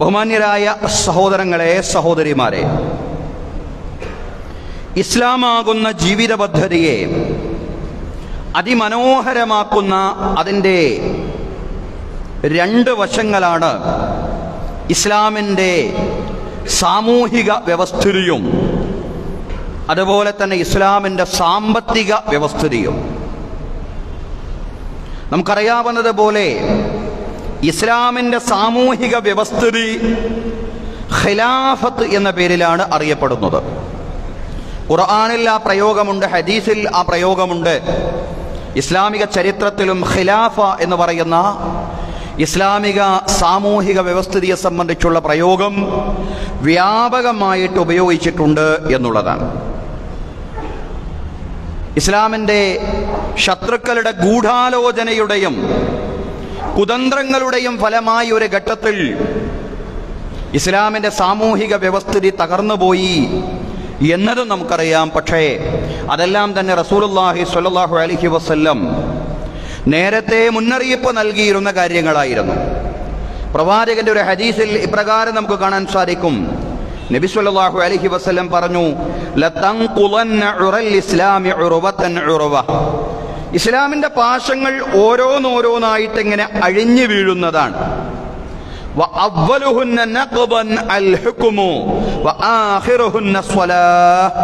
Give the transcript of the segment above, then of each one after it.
ബഹുമാന്യരായ സഹോദരങ്ങളെ, സഹോദരിമാരെ, ഇസ്ലാമാകുന്ന ജീവിത പദ്ധതിയെ അതിമനോഹരമാക്കുന്ന അതിൻ്റെ രണ്ട് വശങ്ങളാണ് ഇസ്ലാമിൻ്റെ സാമൂഹിക വ്യവസ്ഥിതിയും അതുപോലെ തന്നെ ഇസ്ലാമിൻ്റെ സാമ്പത്തിക വ്യവസ്ഥിതിയും. നമുക്കറിയാവുന്നതുപോലെ ഇസ്ലാമിൻ്റെ സാമൂഹിക വ്യവസ്ഥിതി ഖിലാഫത്ത് എന്ന പേരിലാണ് അറിയപ്പെടുന്നത്. ഖുർആനിൽ ആ പ്രയോഗമുണ്ട്, ഹദീസിൽ ആ പ്രയോഗമുണ്ട്. ഇസ്ലാമിക ചരിത്രത്തിലും ഖിലാഫ എന്ന് പറയുന്ന ഇസ്ലാമിക സാമൂഹിക വ്യവസ്ഥിതിയെ സംബന്ധിച്ചുള്ള പ്രയോഗം വ്യാപകമായിട്ട് ഉപയോഗിച്ചിട്ടുണ്ട് എന്നുള്ളതാണ്. ഇസ്ലാമിൻ്റെ ശത്രുക്കളുടെ ഗൂഢാലോചനയുടെയും കുതന്ത്രങ്ങളുടെയും ഫലമായി ഒരു ഘട്ടത്തിൽ ഇസ്ലാമിൻ്റെ സാമൂഹിക വ്യവസ്ഥിതി തകർന്നുപോയി എന്നതും നമുക്കറിയാം. പക്ഷേ അതെല്ലാം തന്നെ റസൂലുള്ളാഹി സ്വല്ലല്ലാഹു അലൈഹി വസല്ലം നേരത്തെ മുന്നറിയിപ്പ് നൽകിയിരുന്ന കാര്യങ്ങളായിരുന്നു. പ്രവാചകന്റെ ഒരു ഹദീസിൽ ഇപ്രകാരം നമുക്ക് കാണാൻ സാധിക്കും. നബി സല്ലല്ലാഹു അലൈഹി വസല്ലം പറഞ്ഞു, ലതൻഖുലന്ന ഉറൽ ഇസ്ലാമി ഉറവതൻ ഉറവ. ഇസ്ലാമിന്റെ പാശങ്ങൾ ഓരോന്നോരോന്നായിട്ട് ഇങ്ങനെ അഴിഞ്ഞു വീഴുന്നതാണ്. വഅവ്വലുഹുന്ന നഖബൻ അൽ ഹുക്മു വആഖിറുഹുന്ന സ്വലാഹ്.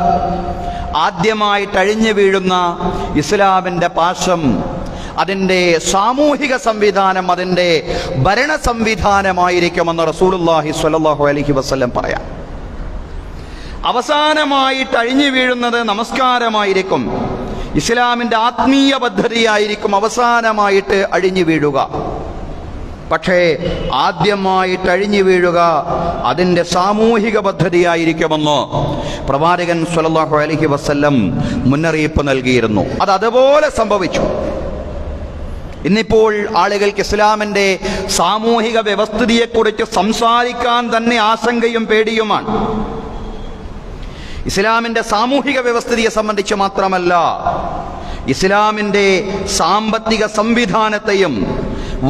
ആദ്യമായിട്ട് അഴിഞ്ഞു വീഴുന്ന ഇസ്ലാമിന്റെ പാശം, അതിൻ്റെ സാമൂഹിക സംവിധാനം, അതിൻ്റെ ഭരണ സംവിധാനമായിരിക്കുമെന്ന് റസൂലുള്ളാഹി സ്വല്ലല്ലാഹു അലൈഹി വസല്ലം പറയാം. അവസാനമായിട്ട് അഴിഞ്ഞു വീഴുന്നത് നമസ്കാരമായിരിക്കും. ഇസ്ലാമിൻ്റെ ആത്മീയ പദ്ധതിയായിരിക്കും അവസാനമായിട്ട് അഴിഞ്ഞു വീഴുക. പക്ഷേ ആദ്യമായിട്ട് അഴിഞ്ഞു വീഴുക അതിൻ്റെ സാമൂഹിക പദ്ധതിയായിരിക്കുമെന്ന് പ്രവാചകൻ സ്വല്ലല്ലാഹു അലൈഹി വസല്ലം മുന്നറിയിപ്പ് നൽകിയിരുന്നു. അത് അതുപോലെ സംഭവിച്ചു. ഇന്നിപ്പോൾ ആളുകൾക്ക് ഇസ്ലാമിൻ്റെ സാമൂഹിക വ്യവസ്ഥിതിയെക്കുറിച്ച് സംസാരിക്കാൻ തന്നെ ആശങ്കയും പേടിയുമാണ്. ഇസ്ലാമിൻ്റെ സാമൂഹിക വ്യവസ്ഥിതിയെ സംബന്ധിച്ച് മാത്രമല്ല, ഇസ്ലാമിൻ്റെ സാമ്പത്തിക സംവിധാനത്തെയും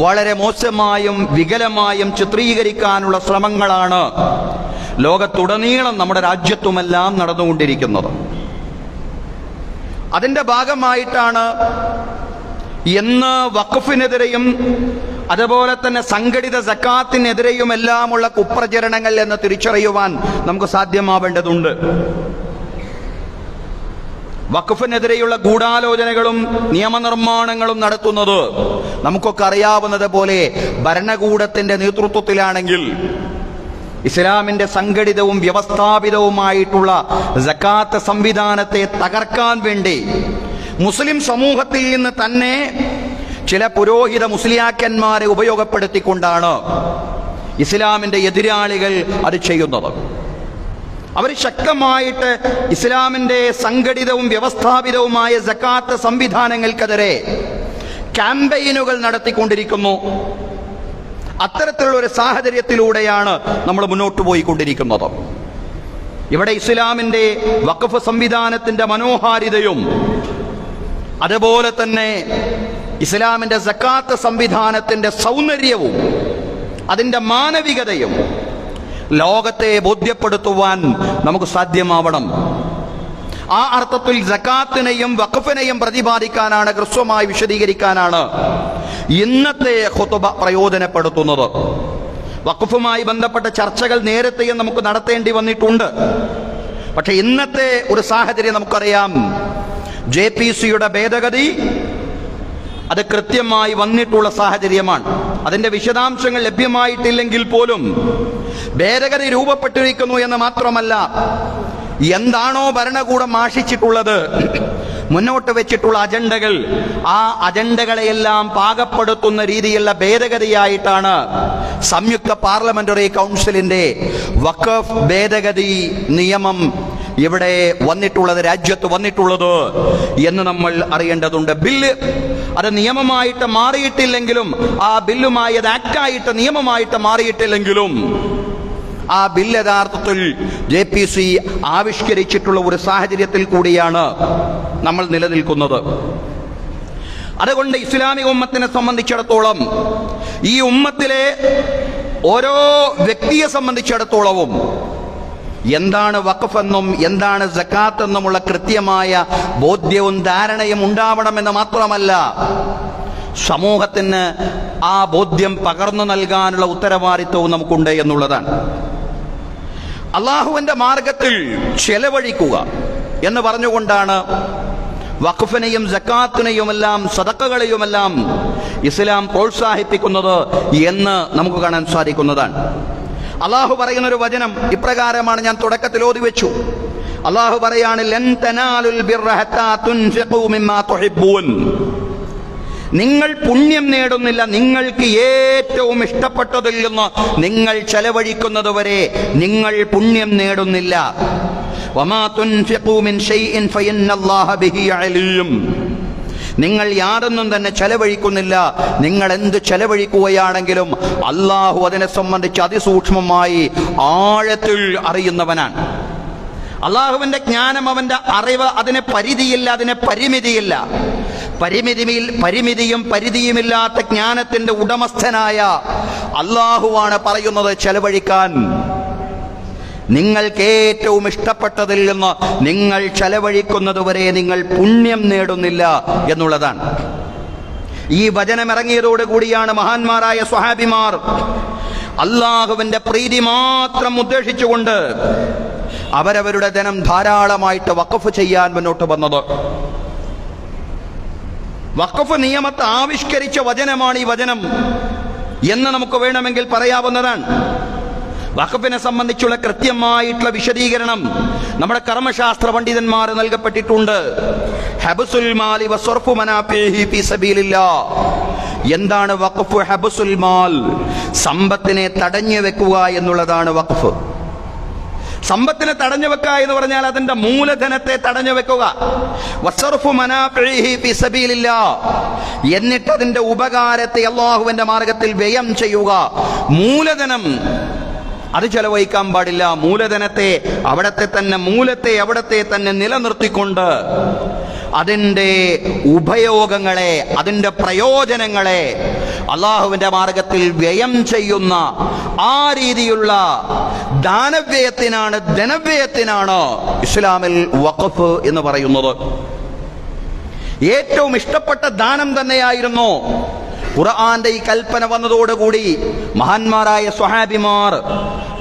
വളരെ മോശമായും വികലമായും ചിത്രീകരിക്കാനുള്ള ശ്രമങ്ങളാണ് ലോകത്തുടനീളം നമ്മുടെ രാജ്യത്തുമെല്ലാം നടന്നുകൊണ്ടിരിക്കുന്നത്. അതിൻ്റെ ഭാഗമായിട്ടാണ് ഇന്ന് വഖഫിനെതിരെയും അതുപോലെ തന്നെ സംഘടിത സക്കാത്തിനെതിരെയുമെല്ലാമുള്ള കുപ്രചരണങ്ങൾ എന്ന് തിരിച്ചറിയുവാൻ നമുക്ക് സാധ്യമാവേണ്ടതുണ്ട്. വഖഫിനെതിരെയുള്ള ഗൂഢാലോചനകളും നിയമനിർമ്മാണങ്ങളും നടത്തുന്നത് നമുക്കൊക്കെ അറിയാവുന്നത് പോലെ ഭരണകൂടത്തിന്റെ നേതൃത്വത്തിലാണെങ്കിൽ ഇസ്ലാമിന്റെ സംഘടിതവും വ്യവസ്ഥാപിതവുമായിട്ടുള്ള സക്കാത്ത് സംവിധാനത്തെ തകർക്കാൻ വേണ്ടി മുസ്ലിം സമൂഹത്തിൽ നിന്ന് തന്നെ ചില പുരോഹിത മുസ്ലിയാക്കന്മാരെ ഉപയോഗപ്പെടുത്തിക്കൊണ്ടാണ് ഇസ്ലാമിന്റെ എതിരാളികൾ അത് ചെയ്യുന്നത്. അവർ ശക്തമായിട്ട് ഇസ്ലാമിന്റെ സംഘടിതവും വ്യവസ്ഥാപിതവുമായ സക്കാത്ത് സംവിധാനങ്ങൾക്കെതിരെ ക്യാമ്പയിനുകൾ നടത്തിക്കൊണ്ടിരിക്കുന്നു. അത്തരത്തിലുള്ള ഒരു സാഹചര്യത്തിലൂടെയാണ് നമ്മൾ മുന്നോട്ട് പോയിക്കൊണ്ടിരിക്കുന്നത്. ഇവിടെ ഇസ്ലാമിന്റെ വഖഫ് സംവിധാനത്തിന്റെ മനോഹാരിതയും അതുപോലെ തന്നെ ഇസ്ലാമിന്റെ സക്കാത്ത് സംവിധാനത്തിന്റെ സൗന്ദര്യവും അതിന്റെ മാനവികതയും ലോകത്തെ ബോധ്യപ്പെടുത്തുവാൻ നമുക്ക് സാധ്യമാവണം. ആ അർത്ഥത്തിൽ സക്കാത്തിനെയും വഖഫിനെയും പ്രതിപാദിക്കാനാണ്, ഹ്രസ്വമായി വിശദീകരിക്കാനാണ് ഇന്നത്തെ ഖുതുബ പ്രയോജനപ്പെടുത്തുന്നത്. വഖഫുമായി ബന്ധപ്പെട്ട ചർച്ചകൾ നേരത്തെയും നമുക്ക് നടത്തേണ്ടി വന്നിട്ടുണ്ട്. പക്ഷെ ഇന്നത്തെ ഒരു സാഹചര്യം നമുക്കറിയാം. JPCയുടെ ഭേദഗതി അത് കൃത്യമായി വന്നിട്ടുള്ള സാഹചര്യമാണ്. അതിന്റെ വിശദാംശങ്ങൾ ലഭ്യമായിട്ടില്ലെങ്കിൽ പോലും ഭേദഗതി രൂപപ്പെട്ടിരിക്കുന്നു എന്ന് മാത്രമല്ല, എന്താണോ ഭരണകൂടം ആശിച്ചിട്ടുള്ളത്, മുന്നോട്ട് വെച്ചിട്ടുള്ള അജണ്ടകൾ, ആ അജണ്ടകളെയെല്ലാം പാകപ്പെടുത്തുന്ന രീതിയിലുള്ള ഭേദഗതിയായിട്ടാണ് സംയുക്ത പാർലമെന്ററി കൗൺസിലിന്റെ വഖഫ് ഭേദഗതി നിയമം ഇവിടെ വന്നിട്ടുള്ളത്, രാജ്യത്ത് വന്നിട്ടുള്ളത് എന്ന് നമ്മൾ അറിയേണ്ടതുണ്ട്. ബില്ല് അത് നിയമമായിട്ട് മാറിയിട്ടില്ലെങ്കിലും, ആ ബില്ലുമായി അത് ആക്ടായിട്ട് നിയമമായിട്ട് മാറിയിട്ടില്ലെങ്കിലും, ആ ബില്ല് യഥാർത്ഥത്തിൽ JPC ആവിഷ്കരിച്ചിട്ടുള്ള ഒരു സാഹചര്യത്തിൽ കൂടിയാണ് നമ്മൾ നിലനിൽക്കുന്നത്. അതുകൊണ്ട് ഇസ്ലാമിക ഉമ്മത്തിനെ സംബന്ധിച്ചിടത്തോളം ഈ ഉമ്മത്തിലെ ഓരോ വ്യക്തിയെ സംബന്ധിച്ചിടത്തോളവും എന്താണ് വഖഫ് എന്നും എന്താണ് സക്കാത്ത് എന്നുമുള്ള കൃത്യമായ ബോധ്യവും ധാരണയും ഉണ്ടാവണമെന്ന് മാത്രമല്ല, സമൂഹത്തിന് ആ ബോധ്യം പകർന്നു നൽകാനുള്ള ഉത്തരവാദിത്വവും നമുക്കുണ്ട് എന്നുള്ളതാണ്. അള്ളാഹുവിന്റെ മാർഗത്തിൽ ചെലവഴിക്കുക എന്ന് പറഞ്ഞുകൊണ്ടാണ് വഖഫിനെയും സക്കാത്തിനെയുമെല്ലാം സദഖകളെയുമെല്ലാം ഇസ്ലാം പ്രോത്സാഹിപ്പിക്കുന്നത് എന്ന് നമുക്ക് കാണാൻ സാധിക്കുന്നതാണ്. അള്ളാഹു പറയുന്ന ഒരു വചനം ഇപ്രകാരമാണ്, ഞാൻ തുടക്കത്തിൽ ഓതി വെച്ചു. അള്ളാഹു പറയാണ്, ലൻ തനാലുൽ ബിർറ ഹത്താ തുൻഫിഖൂ മിമ്മാ തുഹിബ്ബൂൻ. നിങ്ങൾ പുണ്യം നേടുന്നില്ല നിങ്ങൾക്ക് ഏറ്റവും ഇഷ്ടപ്പെട്ടതിൽ നിന്ന് നിങ്ങൾ ചെലവഴിക്കുന്നതുവരെ നിങ്ങൾ പുണ്യം നേടുന്നില്ല. വമാ തുൻഫിഖൂ മിൻ ഷൈഇൻ ഫഇന്നല്ലാഹ ബിഹി അലീം. നിങ്ങൾ യാതൊന്നും തന്നെ ചെലവഴിക്കുന്നില്ല, നിങ്ങൾ എന്ത് ചെലവഴിക്കുകയാണെങ്കിലും അള്ളാഹു അതിനെ സംബന്ധിച്ച് അതിസൂക്ഷ്മമായി ആഴത്തിൽ അറിയുന്നവനാണ്. അള്ളാഹുവിന്റെ ജ്ഞാനം, അവന്റെ അറിവ്, അതിന് പരിധിയില്ല, അതിന് പരിമിതിയില്ല. പരിമിതിയും പരിധിയുമില്ലാത്ത ജ്ഞാനത്തിന്റെ ഉടമസ്ഥനായ അള്ളാഹുവാണ് പറയുന്നത് ചെലവഴിക്കാൻ. നിങ്ങൾക്ക് ഏറ്റവും ഇഷ്ടപ്പെട്ടതിൽ നിന്ന് നിങ്ങൾ ചെലവഴിക്കുന്നതുവരെ നിങ്ങൾ പുണ്യം നേടുന്നില്ല എന്നുള്ളതാണ്. ഈ വചനം ഇറങ്ങിയതോടുകൂടിയാണ് മഹാന്മാരായ സ്വഹാബിമാർ അള്ളാഹുവിന്റെ പ്രീതി മാത്രം ഉദ്ദേശിച്ചുകൊണ്ട് അവരവരുടെ ധനം ധാരാളമായിട്ട് വഖഫ് ചെയ്യാൻ മുന്നോട്ട് വന്നത്. വഖഫ് നിയമത്തെ ആവിഷ്കരിച്ച വചനമാണ് ഈ വചനം എന്ന് നമുക്ക് വേണമെങ്കിൽ പറയാവുന്നതാണ്. വഖഫിനെ സംബന്ധിച്ചുള്ള കൃത്യമായിട്ടുള്ള വിശദീകരണം നമ്മുടെ കർമ്മശാസ്ത്ര പണ്ഡിതന്മാർ നൽകപ്പെട്ടിട്ടുണ്ട്. ഹബ്സുൽ മാലി വസ്വർഫു മനാഫിഹി ഫീ സബീലില്ലാഹ്. എന്താണ് വഖഫ്? ഹബ്സുൽ മാൽ, സമ്പത്തിനെ തടഞ്ഞു വെക്കുക എന്നുള്ളതാണ് വഖഫ്. സമ്പത്തിനെ തടഞ്ഞു വെക്കുക എന്ന് പറഞ്ഞാൽ അതിന്റെ മൂലധനത്തെ തടഞ്ഞു വെക്കുക. വസ്വർഫു മനാഫിഹി ഫീ സബീലില്ലാഹ്, എന്നിട്ട് അതിന്റെ ഉപകാരത്തെ അല്ലാഹുവിന്റെ മാർഗത്തിൽ വ്യയം ചെയ്യുക. മൂലധനം അത് ചെലവഴിക്കാൻ പാടില്ല. മൂലധനത്തെ അവിടത്തെ തന്നെ നിലനിർത്തിക്കൊണ്ട് അതിൻ്റെ ഉപയോഗങ്ങളെ, അതിൻ്റെ പ്രയോജനങ്ങളെ അള്ളാഹുവിന്റെ മാർഗത്തിൽ വ്യയം ചെയ്യുന്ന ആ രീതിയിലുള്ള ധനവ്യയത്തിനാണ് ഇസ്ലാമിൽ വഖഫ് എന്ന് പറയുന്നത്. ഏറ്റവും ഇഷ്ടപ്പെട്ട ദാനം തന്നെയായിരുന്നു ഖുർആന്റെ ഈ കൽപ്പന വന്നതോടുകൂടി മഹാന്മാരായ സ്വഹാബിമാർ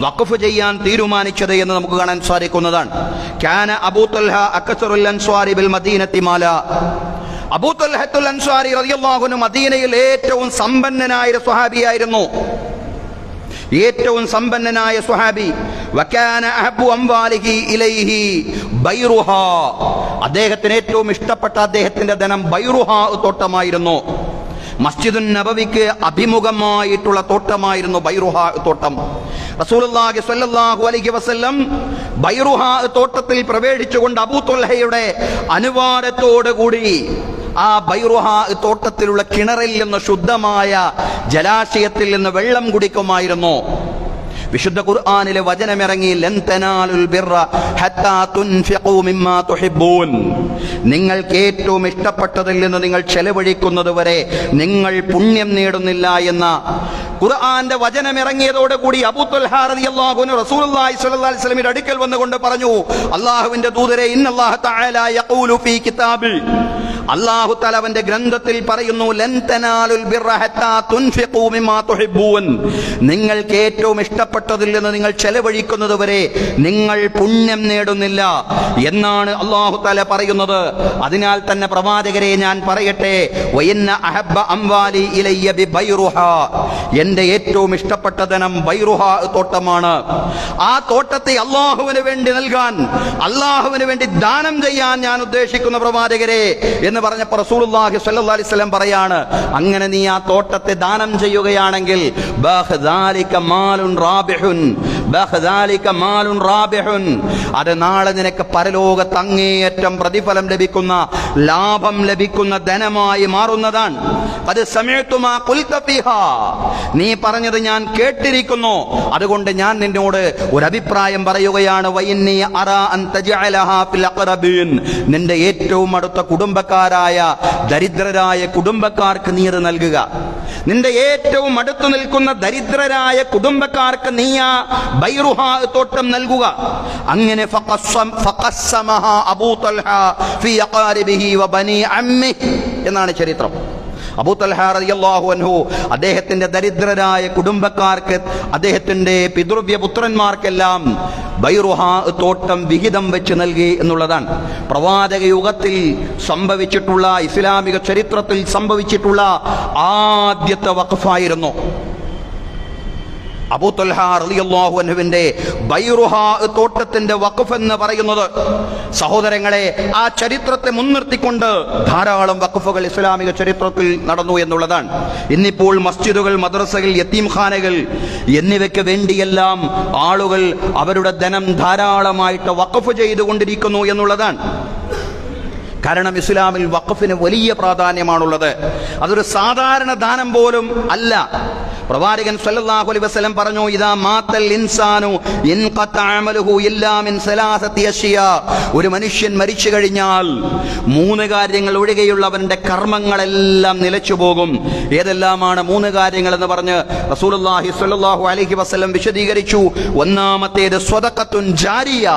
വഖഫ് ചെയ്യാൻ തീരുമാനിച്ചത് എന്ന് നമുക്ക് കാണാൻ സാധിക്കുന്നതാണ്. കാന അബൂ തൽഹ അക്സറുൽ അൻസ്വാരി ബിൽ മദീനത്തി മാല. അബൂ തൽഹത്തുൽ അൻസ്വാരി റളിയല്ലാഹു അൻഹു മദീനയിൽ ഏറ്റവും സമ്പന്നനായ സ്വഹാബിയായിരുന്നു. ഏറ്റവും സമ്പന്നനായ സ്വഹാബി. വകാന അഹബ്ബു അംവാലിഹി ഇലൈഹി ബൈറുഹാ. അദ്ദേഹത്തിന് ഏറ്റവും ഇഷ്ടപ്പെട്ട അദ്ദേഹത്തിന്റെ ധനം ബൈറുഹാ തോട്ടമായിരുന്നു. മസ്ജിദുൻ നബവിക്ക് അഭിമുഖമായിട്ടുള്ള തോട്ടമായിരുന്നു ബൈറുഹാ തോട്ടം. റസൂലുള്ളാഹി സ്വല്ലല്ലാഹു അലൈഹി വസല്ലം ബൈറുഹാ തോട്ടത്തിൽ പ്രവേശിച്ചുകൊണ്ട് അബൂ തൽഹയുടെ അനുവാദത്തോടുകൂടി ആ ബൈറുഹാ തോട്ടത്തിലുള്ള കിണറിൽ നിന്ന് ശുദ്ധമായ ജലാശയത്തിൽ നിന്ന് വെള്ളം കുടിക്കുമായിരുന്നു. വിശുദ്ധ ഖുർആനിലെ വചനമിറങ്ങി, ലൻ തനാലുൽ ബിർറ ഹത്താ തുൻഫിഖൂ മിമ്മാ തുഹിബ്ബൂൻ. നിങ്ങൾക്ക് ഏറ്റവും ഇഷ്ടപ്പെട്ടതിൽ നിന്ന് നിങ്ങൾ ചെലവഴിക്കുന്നത് വരെ നിങ്ങൾ പുണ്യം നേടുന്നില്ല എന്ന ഖുർആന്റെ വചനമിറങ്ങിയതോടുകൂടി അബൂ തൽഹ റളിയല്ലാഹു അൻഹു റസൂലുള്ളാഹി സ്വല്ലല്ലാഹു അലൈഹി വസല്ലമയുടെ അടുക്കൽ വന്നുകൊണ്ട് പറഞ്ഞു, അല്ലാഹുവിന്റെ ദൂതരെ, ഇന്നല്ലാഹ തആല യഖൂലു ഫീ കിതാബി, അല്ലാഹു തആല അവന്റെ ഗ്രന്ഥത്തിൽ പറയുന്നു, ലൻ തനാലുൽ ബിർറ ഹത്താ തുൻഫിഖൂ മിമ്മാ തുഹിബ്ബൂൻ. നിങ്ങൾക്ക് ഏറ്റവും ഇഷ്ടപ്പെട്ടതിൽ നിന്ന് നിങ്ങൾ ചെലവഴിക്കുന്നത് വരെ നിങ്ങൾ പുണ്യം നേടുന്നില്ല എന്നാണ് അല്ലാഹു തആല പറയുന്നത്. അതിനാൽ തന്നെ പ്രവാചകരെ ഞാൻ പറയട്ടെ, വഇന്ന അഹബ്ബ അംവാലി ഇലയ്യ ബിബൈറുഹാ, എന്റെ ഏറ്റവും ഇഷ്ടപ്പെട്ട ധനം ബൈറുഹാ തോട്ടമാണ്. ആ തോട്ടത്തെ അല്ലാഹുവിന് വേണ്ടി നൽകാൻ, അല്ലാഹുവിന് വേണ്ടി ദാനം ചെയ്യാൻ ഞാൻ ഉദ്ദേശിക്കുന്ന പ്രവാചകരെ എന്ന് പറഞ്ഞപ്പോൾ റസൂലുള്ളാഹി സ്വല്ലല്ലാഹു അലൈഹി വസല്ലം പറയാണ്, അങ്ങനെ നീ ആ തോട്ടത്തെ ദാനം ചെയ്യുകയാണെങ്കിൽ ബഖദാലിക മാലുൻ റാബിഹുൻ, ബഖദാലിക മാലുൻ റാബിഹുൻ, അത് നാളെ നിനക്ക് പരലോകത്ത് അങ്ങേയറ്റം പ്രതിഫലം ലഭിക്കുന്ന, ലാഭം ലഭിക്കുന്ന ധനമായി മാറുന്നതാണ്. അത് സമയത്തു മാ ഖുൽത ഫീഹാ, നീ പറഞ്ഞത് ഞാൻ കേട്ടിരിക്കുന്നു, അതുകൊണ്ട് ഞാൻ നിന്നോട് ഒരു അഭിപ്രായം പറയുകയാണ്. വഇന്നി അറാ അൻ തജഅലഹാ ഫിൽ അഖറബീൻ, നിന്റെ ഏറ്റവും അടുത്ത കുടുംബക്കാരായ ദരിദ്രരായ കുടുംബക്കാർക്ക് നീ അത് നൽകുക. നിന്റെ ഏറ്റവും അടുത്തു നിൽക്കുന്ന ദരിദ്രരായ കുടുംബക്കാർക്ക് നീ ആ ബൈറുഹാ തോട്ടം നൽകുക. അങ്ങനെ ഫഖസ്സമഹാ അബൂ തൽഹ ഫീ അഖാരിബിഹി വ ബനി അമ്മിഹി എന്നാണ് ചരിത്രം. അബൂ തൽഹ റളിയല്ലാഹു അൻഹു അദ്ദേഹത്തിന്റെ ദരിദ്രരായ കുടുംബക്കാർക്ക്, അദ്ദേഹത്തിന്റെ പിതൃവ്യ പുത്രന്മാർക്കെല്ലാം ബൈറുഹാ തോട്ടം വിഹിതം വെച്ച് നൽകി എന്നുള്ളതാണ് പ്രവാചക യുഗത്തിൽ സംഭവിച്ചിട്ടുള്ള, ഇസ്ലാമിക ചരിത്രത്തിൽ സംഭവിച്ചിട്ടുള്ള ആദ്യത്തെ വഖഫായിരുന്നു. അബൂ തൽഹ റളിയല്ലാഹു അൻഹുവിന്റെ ബൈറുഹാ തോട്ടത്തിന്റെ വഖഫ് എന്ന് പറയുന്നത്, സഹോദരങ്ങളെ, ആ ചരിത്രത്തെ മുൻനിർത്തിക്കൊണ്ട് ധാരാളം വഖഫുകൾ ഇസ്ലാമിക ചരിത്രത്തിൽ നടന്നു എന്നുള്ളതാണ്. ഇന്നിപ്പോൾ മസ്ജിദുകൾ, മദ്രസകൾ, യതീംഖാനകൾ എന്നിവയ്ക്ക് വേണ്ടിയെല്ലാം ആളുകൾ അവരുടെ ധനം ധാരാളമായിട്ട് വഖഫ് ചെയ്തുകൊണ്ടിരിക്കുന്നു എന്നുള്ളതാണ്. കാരണം ഇസ്ലാമിൽ വഖഫിന് വലിയ പ്രാധാന്യമാണുള്ളത്. അതൊരു സാധാരണ ദാനം പോലും അല്ല. പ്രവാചകൻ സല്ലല്ലാഹു അലൈഹി വസല്ലം പറഞ്ഞു, ഇദാ മാത്തൽ ഇൻസാനു ഇൻഖത അമലുഹു ഇല്ലാ മിൻ സലാസതി അഷ്യാ. ഒരു മനുഷ്യൻ മരിച്ചു കഴിഞ്ഞാൽ 3 കാര്യങ്ങൾ ഒഴികെയുള്ളവന്റെ കർമ്മങ്ങളെല്ലാം നിലച്ചു പോകും. ഏതെല്ലാമാണ് 3 കാര്യങ്ങൾ എന്ന് പറഞ്ഞ് റസൂലുള്ളാഹി സ്വല്ലല്ലാഹു അലൈഹി വസല്ലം വിശദീകരിച്ചു. ഒന്നാമത്തേത് സ്വദഖത്തുൻ ജാരിയ,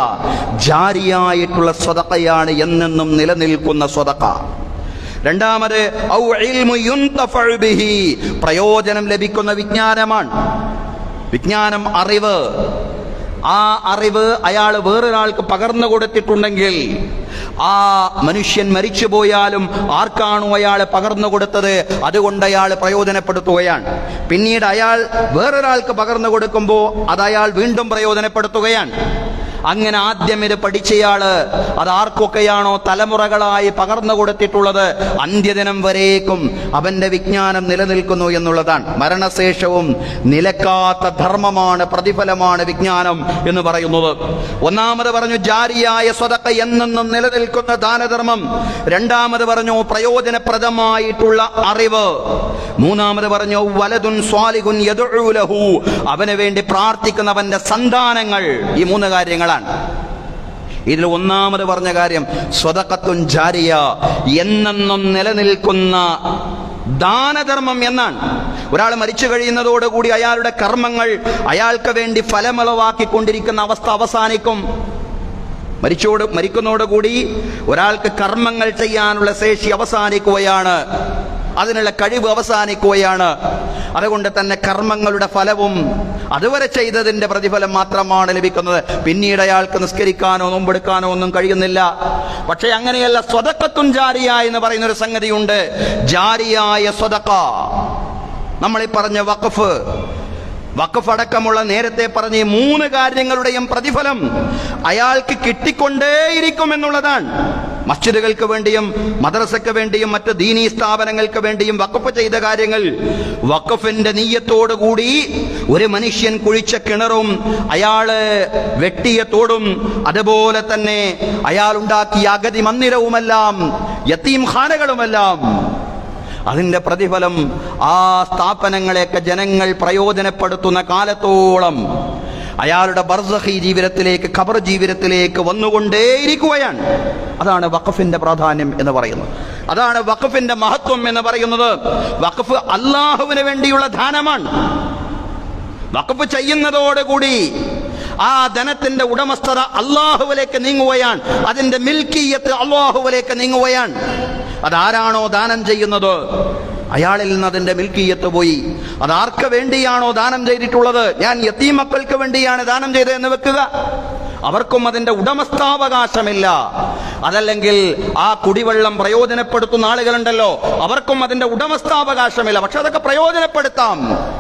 ജാരിയായിട്ടുള്ള സ്വദഖയാണ്, എന്നെന്നും നിലനിൽക്കുന്ന സ്വദഖ. രണ്ടാമത് ഔ ഇൽമു യുൻതഫഉ ബിഹി, പ്രയോജനം ലഭിക്കുന്ന വിജ്ഞാനമാണ്. വിജ്ഞാനം, അറിവ്. ആ അറിവ് അയാൾ വേറൊരാൾക്ക് പകർന്നു കൊടുത്തിട്ടുണ്ടെങ്കിൽ ആ മനുഷ്യൻ മരിച്ചു പോയാലും ആർക്കാണോ അയാൾ പകർന്നു കൊടുത്തത് അതുകൊണ്ട് അയാൾ പ്രയോജനപ്പെടുത്തുകയാണ്. പിന്നീട് അയാൾ വേറൊരാൾക്ക് പകർന്നു കൊടുക്കുമ്പോൾ അത് അയാൾ വീണ്ടും പ്രയോജനപ്പെടുത്തുകയാണ്. അങ്ങനെ ആദ്യം ഇത് പഠിച്ചയാള് അത് ആർക്കൊക്കെയാണോ തലമുറകളായി പകർന്നു കൊടുത്തിട്ടുള്ളത്, അന്ത്യദിനം വരേക്കും അവന്റെ വിജ്ഞാനം നിലനിൽക്കുന്നു എന്നുള്ളതാണ്. മരണശേഷവും നിലക്കാത്ത ധർമ്മമാണ്, പ്രതിഫലമാണ് വിജ്ഞാനം എന്ന് പറയുന്നത്. ഒന്നാമത് പറഞ്ഞു ജാരിയായ സ്വദഖ, എന്നെന്നും നിലനിൽക്കുന്ന ദാനധർമ്മം. രണ്ടാമത് പറഞ്ഞു പ്രയോജനപ്രദമായിട്ടുള്ള അറിവ്. മൂന്നാമത് പറഞ്ഞു വലദുൻ സ്വാലിഹുൻ യദ്ഉ ലഹു, അവന് വേണ്ടി പ്രാർത്ഥിക്കുന്നവന്റെ സന്താനങ്ങൾ. ഈ 3 കാര്യങ്ങളാണ്. ഇതിൽ ഒന്നാമത് പറഞ്ഞ കാര്യം സ്വദഖത്തുൻ ജാരിയ, എന്നെന്നും നിലനിൽക്കുന്ന ദാനധർമ്മം എന്നാണ്. ഒരാൾ മരിച്ചു കഴിയുന്നതോടുകൂടി അയാളുടെ കർമ്മങ്ങൾ അയാൾക്ക് വേണ്ടി ഫലമുളവാക്കിക്കൊണ്ടിരിക്കുന്ന അവസ്ഥ അവസാനിക്കും. മരിക്കുന്നതോടുകൂടി ഒരാൾക്ക് കർമ്മങ്ങൾ ചെയ്യാനുള്ള ശേഷി അവസാനിക്കുകയാണ്, അതിനുള്ള കഴിവ് അവസാനിക്കുകയാണ്. അതുകൊണ്ട് തന്നെ കർമ്മങ്ങളുടെ ഫലവും അതുവരെ ചെയ്തതിന്റെ പ്രതിഫലം മാത്രമാണ് ലഭിക്കുന്നത്. പിന്നീട് അയാൾക്ക് നിസ്കരിക്കാനോ നോമ്പെടുക്കാനോ ഒന്നും കഴിയുന്നില്ല. പക്ഷെ അങ്ങനെയല്ല, സ്വദഖത്തുൻ ജാരിയ എന്ന് പറയുന്ന ഒരു സംഗതിയുണ്ട്. ജാരിയായ സ്വദഖ, നമ്മളീ പറഞ്ഞ വഖഫ്, വഖഫ് അടക്കമുള്ള നേരത്തെ പറഞ്ഞ 3 കാര്യങ്ങളുടെയും പ്രതിഫലം അയാൾക്ക് കിട്ടിക്കൊണ്ടേയിരിക്കും എന്നുള്ളതാണ്. മസ്ജിദുകൾക്ക് വേണ്ടിയും മദ്രസയ്ക്ക് വേണ്ടിയും മറ്റ് ദീനീ സ്ഥാപനങ്ങൾക്ക് വേണ്ടിയും വഖഫ് ചെയ്ത കാര്യങ്ങൾ, വഖഫിന്റെ നിയ്യത്തോടുകൂടി ഒരു മനുഷ്യൻ കുഴിച്ച കിണറും അയാള് വെട്ടിയ തോടും അതുപോലെ തന്നെ അയാൾ ഉണ്ടാക്കിയ അഗതി മന്ദിരവുമെല്ലാം യതീംഖാനകളുമെല്ലാം അതിന്റെ പ്രതിഫലം ആ സ്ഥാപനങ്ങളെയൊക്കെ ജനങ്ങൾ പ്രയോജനപ്പെടുത്തുന്ന കാലത്തോളം അയാളുടെ ബർസഖി ജീവിതത്തിലേക്ക്, ഖബർ ജീവിതത്തിലേക്ക് വന്നുകൊണ്ടേയിരിക്കുകയാണ്. അതാണ് വഖഫിന്റെ പ്രാധാന്യം എന്ന് പറയുന്നത്. അതാണ് വഖഫിന്റെ മഹത്വം എന്ന് പറയുന്നത്. വഖഫ് അല്ലാഹുവിന് വേണ്ടിയുള്ള ദാനമാണ്. വഖഫ് ചെയ്യുന്നതോടുകൂടി ആ ധനത്തിന്റെ ഉടമസ്ഥത അല്ലാഹുവിലേക്ക് നീങ്ങുകയാണ്, അതിന്റെ മിൽക്കിയത്ത് അല്ലാഹുവിലേക്ക് നീങ്ങുകയാണ്. അതാരാണോ ദാനം ചെയ്യുന്നത് അയാളിൽ നിന്ന് അതിന്റെ മിൽക്കിയത്ത് പോയി. അതാർക്ക് വേണ്ടിയാണോ ദാനം ചെയ്തിട്ടുള്ളത്, ഞാൻ യതീം മക്കൾക്ക് വേണ്ടിയാണ് ദാനം ചെയ്തതെന്ന് വെക്കുക, അവർക്കും അതിന്റെ ഉടമസ്ഥാവകാശമില്ല. അതല്ലെങ്കിൽ ആ കുടിവെള്ളം പ്രയോജനപ്പെടുത്തുന്ന ആളുകളുണ്ടല്ലോ, അവർക്കും അതിന്റെ ഉടമസ്ഥാവകാശമില്ല. പക്ഷെ അതൊക്കെ പ്രയോജനപ്പെടുത്താം,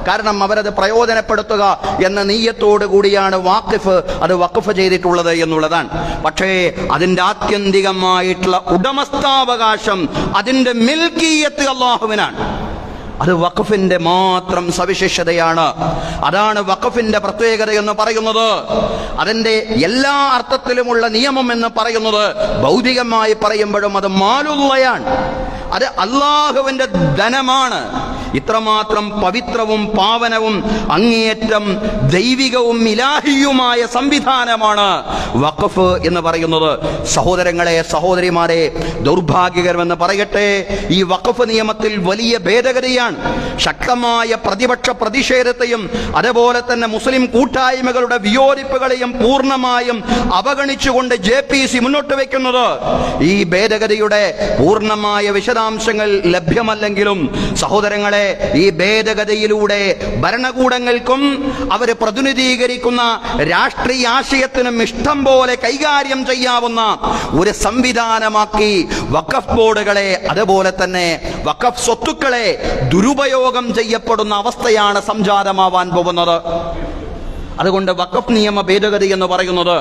കാരണം അവരത് പ്രയോജനപ്പെടുത്തുക എന്ന നീയത്തോടു കൂടിയാണ് വാഖിഫ് അത് വഖഫ് ചെയ്തിട്ടുള്ളത് എന്നുള്ളതാണ്. പക്ഷേ അതിന്റെ ആത്യന്തികമായിട്ടുള്ള ഉടമസ്ഥാവകാശം, അതിന്റെ മിൽക്കിയത്ത് അല്ലാഹുവിനാണ്. അത് വഖഫിന്റെ മാത്രം സവിശേഷതയാണ്. അതാണ് വഖഫിന്റെ പ്രത്യേകത എന്ന് പറയുന്നത്. അതിന്റെ എല്ലാ അർത്ഥത്തിലുമുള്ള നിയമം എന്ന് പറയുന്നത് ഭൗതികമായി പറയുമ്പോഴും അത് മാലുള്ളയാണ്, അത് അല്ലാഹുവിന്റെ ധനമാണ്. ഇത്രമാത്രം പവിത്രവും പാവനവും അങ്ങേയറ്റം ദൈവികവും ഇലാഹിയുമായ സംവിധാനമാണ് വഖഫ് എന്ന് പറയുന്നത്. സഹോദരങ്ങളെ, സഹോദരിമാരെ, ദൗർഭാഗ്യകരമെന്ന് പറയട്ടെ, ഈ വഖഫ് നിയമത്തിൽ വലിയ ഭേദഗതിയാണ്. ശക്തമായ പ്രതിപക്ഷ പ്രതിഷേധത്തെയും അതുപോലെ തന്നെ മുസ്ലിം കൂട്ടായ്മകളുടെ വിയോജിപ്പുകളെയും പൂർണ്ണമായും അവഗണിച്ചുകൊണ്ട് JPC മുന്നോട്ട് വയ്ക്കുന്നത്. ഈ ഭേദഗതിയുടെ പൂർണ്ണമായ വിശദാംശങ്ങൾ ലഭ്യമല്ലെങ്കിലും സഹോദരങ്ങളെ, ഈ ഭേദഗതിയിലൂടെ ഭരണകൂടങ്ങൾക്കും അവർ പ്രതിനിധീകരിക്കുന്ന രാഷ്ട്രീയ ആശയത്തിനും ഇഷ്ടം പോലെ കൈകാര്യം ചെയ്യാവുന്ന ഒരു സംവിധാനമാക്കി വഖഫ് ബോർഡുകളെ അതുപോലെ തന്നെ വഖഫ് സ്വത്തുക്കളെ ദുരുപയോഗം ചെയ്യപ്പെടുന്ന അവസ്ഥയാണ് സംജാതമാവാൻ പോകുന്നത്. അതുകൊണ്ട് വഖഫ് നിയമ ഭേദഗതി എന്ന് പറയുന്നത്